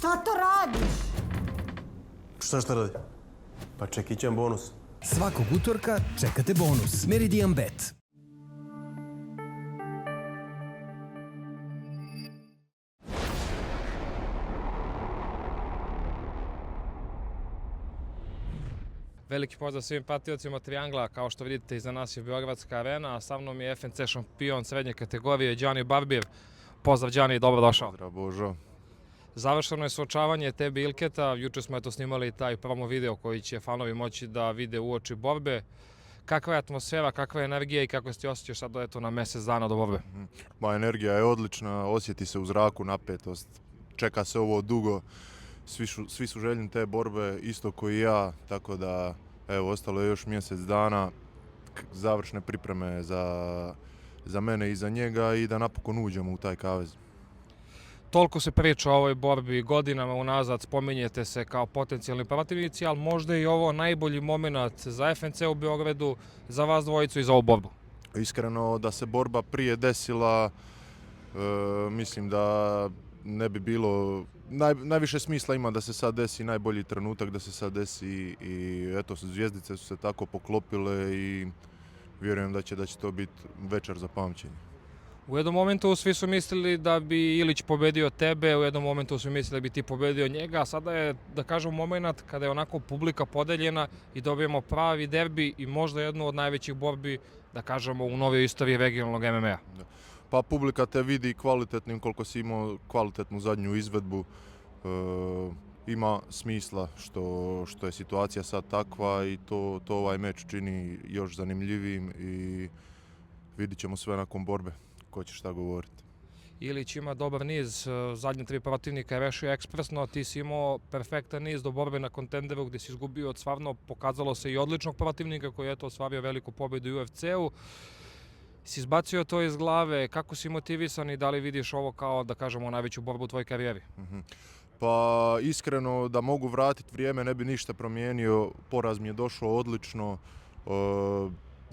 Šta to radiš? Šta radi? Pa čekićem bonus. Svakog utorka čekate bonus. Meridian Bet. Veliki pozdrav svim pratiocima Triangla, kao što vidite iza nas je Beogradska arena, a sa mnom je FNC šampion srednje kategorije Đani Barbir. Pozdrav Đani, dobrodošao. Pozdrav Božo. Završeno je suočavanje tebe i Ilketa, juče smo snimali taj promo video koji će fanovi moći da vide uoči borbe. Kakva je atmosfera, kakva je energija i kako se ti osjećaš sad na mjesec dana do borbe? Energija je odlična, osjeti se u zraku napetost, čeka se ovo dugo. Svi su željni te borbe, isto kao i ja, tako da evo, ostalo je još mjesec dana, završne pripreme za mene i za njega i da napokon uđemo u taj kavez. Toliko se priča o ovoj borbi, godinama unazad spominjete se kao potencijalni protivnici, ali možda je i ovo najbolji moment za FNC u Beogradu, za vas dvojicu i za ovu borbu. Iskreno, da se borba prije desila, mislim da ne bi bilo, najviše smisla ima da se sad desi najbolji trenutak, da se sad desi i eto, zvjezdice su se tako poklopile i vjerujem da će to biti večer za pamćenje. U jednom momentu svi su mislili da bi Ilić pobedio tebe, u jednom momentu su mislili da bi ti pobedio njega, a sada je, da kažem, moment kada je onako publika podeljena i dobijemo pravi derbi i možda jednu od najvećih borbi, da kažemo, u novoj istoriji regionalnog MMA-a. Pa publika te vidi kvalitetnim, koliko si imao kvalitetnu zadnju izvedbu. Ima smisla što je situacija sad takva i to ovaj meč čini još zanimljivijim i vidit ćemo sve nakon borbe ko će šta govoriti. Ilić ima dobar niz, zadnje 3 protivnika je rešio ekspresno, ti si imao perfektan niz do borbe na kontenderu gdje si izgubio od stvarno, pokazalo se i odličnog protivnika koji je ostvario veliku pobjedu u UFC-u. Si izbacio to iz glave, kako si motivisan i da li vidiš ovo kao, da kažemo, najveću borbu u tvojoj karijeri? Pa iskreno, da mogu vratiti vrijeme ne bi ništa promijenio, poraz mi je došao odlično,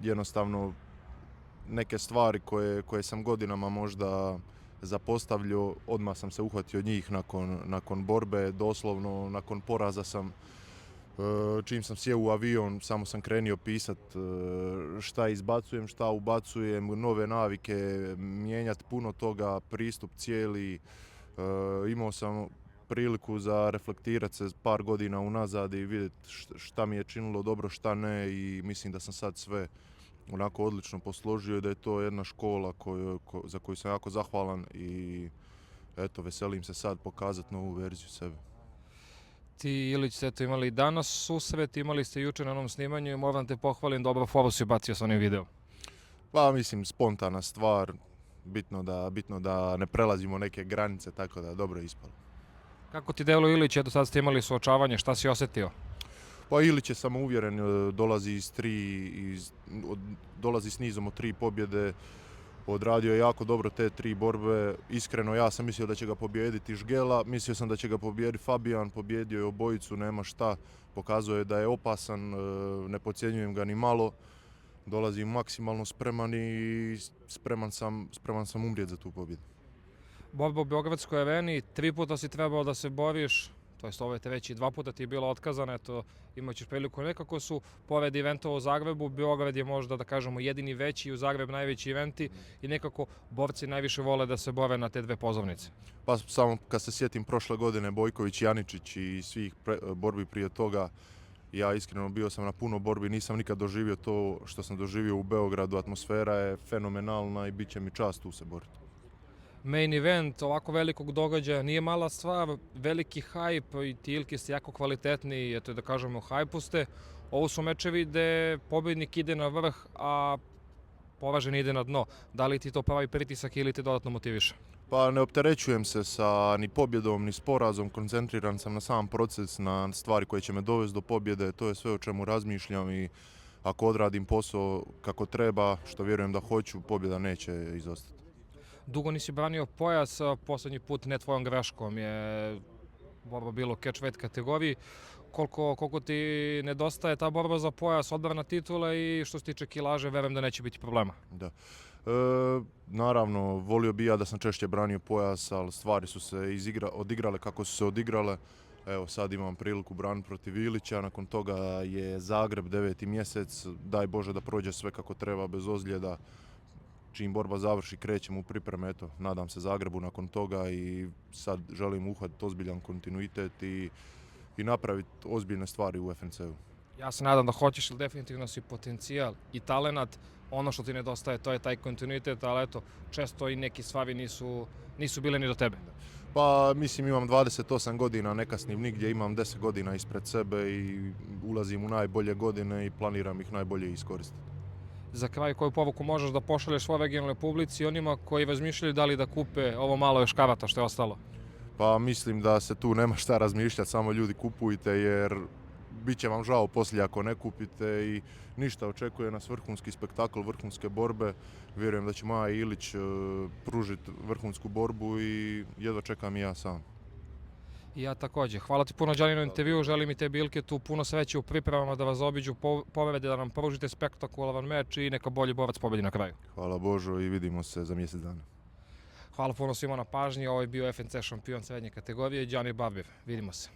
jednostavno neke stvari koje sam godinama možda zapostavljao, odmah sam se uhvatio njih nakon borbe, doslovno nakon poraza sam, čim sam sjeo u avion, samo sam krenio pisat šta izbacujem, šta ubacujem, nove navike, mijenjati puno toga, pristup cijeli. Imao sam priliku za reflektirati se par godina unazad i vidjeti šta mi je činilo dobro, šta ne i mislim da sam sad sve onako odlično posložio i da je to jedna škola za koju sam jako zahvalan i eto, veselim se sad pokazati novu verziju sebe. Ti i Ilić ste imali danas susret, imali ste jučer na onom snimanju i moram te pohvalim, dobro foru si bacio s onim videom. Pa mislim, spontana stvar, bitno da ne prelazimo neke granice, tako da dobro je ispalo. Kako ti delo Ilić, eto sad ste imali suočavanje, šta si osjetio? Pa Ilić je samouvjeren, dolazi s nizom od 3 pobjede, odradio je jako dobro te 3 borbe. Iskreno, ja sam mislio da će ga pobijediti Žgela, mislio sam da će ga pobijediti Fabijan, pobjedio je obojicu, nema šta. Pokazuje da je opasan, ne podcjenjujem ga ni malo. Dolazim maksimalno spreman i spreman sam umrijeti za tu pobjedu. Borba u Beogradskoj areni, 3 puta si trebao da se boriš, to jest ovo je treći, 2 puta ti je bilo otkazano, eto, imat ćeš priliku. Nekako su, pored eventova u Zagrebu, Beograd je možda, da kažemo, jedini veći i u Zagreb najveći eventi i nekako borci najviše vole da se bore na te 2 pozornice. Pa samo kad se sjetim prošle godine Bojković, Janičić i svih borbi prije toga, ja iskreno bio sam na puno borbi, nisam nikad doživio to što sam doživio u Beogradu, atmosfera je fenomenalna i bit će mi čast tu se boriti. Main event ovako velikog događaja nije mala stvar, veliki hajp i ti Ilki ste jako kvalitetni, eto da kažemo hajpu ste. Ovo su mečevi gde pobjednik ide na vrh, a poraženi ide na dno. Da li ti to pravi pritisak ili ti dodatno motiviše? Pa ne opterećujem se sa ni pobjedom ni s porazom, koncentriran sam na sam proces, na stvari koje će me dovesti do pobjede, to je sve o čemu razmišljam i ako odradim posao kako treba, što vjerujem da hoću, pobjeda neće izostati. Dugo nisi branio pojas, posljednji put ne tvojom greškom je borba bilo catchweight kategoriji. koliko ti nedostaje ta borba za pojas, odbrana titule i što se tiče kilaže, verujem da neće biti problema. Da. Naravno, volio bi ja da sam češće branio pojas, ali stvari su se odigrale kako su se odigrale. Evo sad imam priliku braniti protiv Ilića, nakon toga je Zagreb 9. mjesec, daj Bože da prođe sve kako treba bez ozljeda. Čim borba završi krećemo u pripreme, eto, nadam se Zagrebu nakon toga i sad želim uhvatiti ozbiljan kontinuitet i napraviti ozbiljne stvari u FNC-u. Ja se nadam da hoćeš, jer definitivno si potencijal i talenat. Ono što ti nedostaje, to je taj kontinuitet, ali eto, često i neki stvari nisu bile ni do tebe. Pa mislim imam 28 godina, ne kasnim nigdje, imam 10 godina ispred sebe i ulazim u najbolje godine i planiram ih najbolje iskoristiti. Za kraj, koju poruku možeš da pošalješ svoj regionalnoj publici i onima koji razmišljaju da li da kupe ovo malo još karata što je ostalo? Pa mislim da se tu nema šta razmišljati, samo ljudi kupujte jer bit će vam žao poslije ako ne kupite i ništa, očekuje nas vrhunski spektakl, vrhunske borbe. Vjerujem da će Maja Ilić pružiti vrhunsku borbu i jedva čekam i ja sam. I ja također. Hvala ti puno, Đani, na intervju. Želim i tebi, Ilke, tu puno sreće u pripremama da vas zaobiđu povrede, da nam pružite spektakularan meč i neka bolji borac pobedi na kraju. Hvala Božo i vidimo se za mjesec dana. Hvala puno svima na pažnji. Ovo je bio FNC šampion srednje kategorije, Đani Barbir. Vidimo se.